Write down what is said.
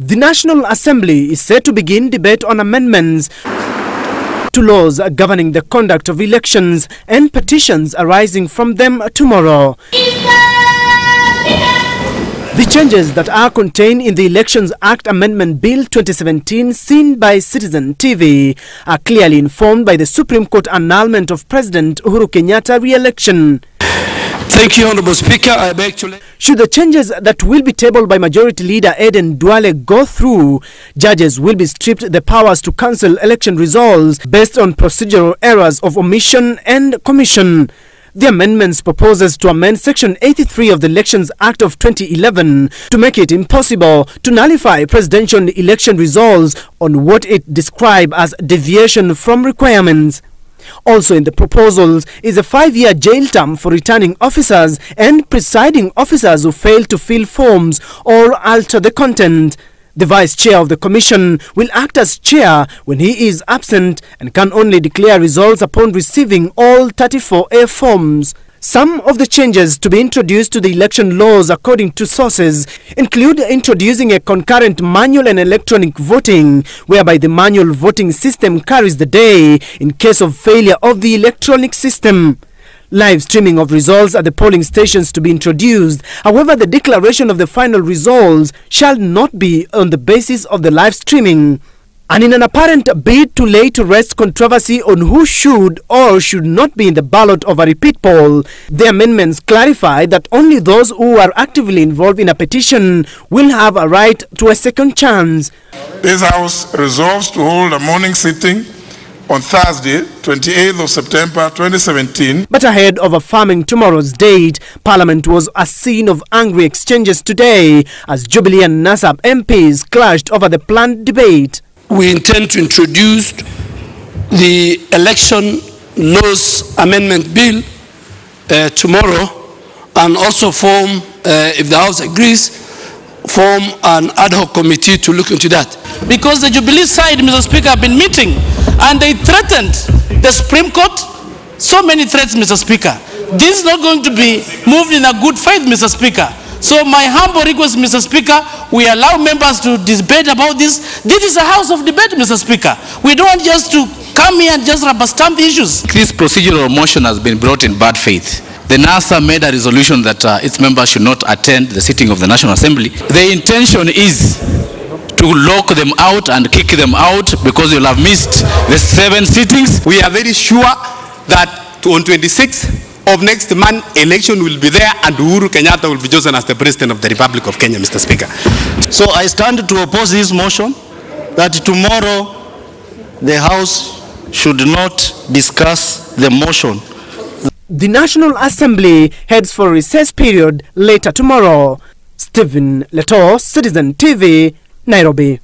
The National Assembly is set to begin debate on amendments to laws governing the conduct of elections and petitions arising from them tomorrow. The changes that are contained in the Elections Act Amendment Bill 2017, seen by Citizen TV, are clearly informed by the Supreme Court annulment of President Uhuru Kenyatta re-election. Thank you, Honorable Speaker. I beg to... Should the changes that will be tabled by Majority Leader Eden Duale go through, judges will be stripped the powers to cancel election results based on procedural errors of omission and commission. The amendments proposes to amend Section 83 of the Elections Act of 2011 to make it impossible to nullify presidential election results on what it describes as deviation from requirements. Also in the proposals is a 5-year jail term for returning officers and presiding officers who fail to fill forms or alter the content. The Vice Chair of the Commission will act as chair when he is absent and can only declare results upon receiving all 34A forms. Some of the changes to be introduced to the election laws, according to sources, include introducing a concurrent manual and electronic voting, whereby the manual voting system carries the day in case of failure of the electronic system. Live streaming of results at the polling stations to be introduced. However, the declaration of the final results shall not be on the basis of the live streaming. And in an apparent bid to lay to rest controversy on who should or should not be in the ballot of a repeat poll, the amendments clarify that only those who are actively involved in a petition will have a right to a second chance. This House resolves to hold a morning sitting on Thursday, 28th of September 2017. But ahead of affirming tomorrow's date, Parliament was a scene of angry exchanges today as Jubilee and NASAB MPs clashed over the planned debate. We intend to introduce the Election Laws Amendment Bill tomorrow, and also form, if the House agrees, form an ad hoc committee to look into that. Because the Jubilee side, Mr. Speaker, have been meeting and they threatened the Supreme Court. So many threats, Mr. Speaker. This is not going to be moved in a good faith, Mr. Speaker. So my humble request, Mr. Speaker, we allow members to debate about this. This is a house of debate, Mr. Speaker. We don't want just to come here and just rubber stamp issues. This procedural motion has been brought in bad faith. The NASA made a resolution that its members should not attend the sitting of the National Assembly. The intention is to lock them out and kick them out because you'll have missed the 7 sittings. We are very sure that on 26th of next month, election will be there and Uhuru Kenyatta will be chosen as the President of the Republic of Kenya, Mr. Speaker. So I stand to oppose this motion that tomorrow the House should not discuss the motion. The National Assembly heads for a recess period later tomorrow. Stephen Leto, Citizen TV, Nairobi.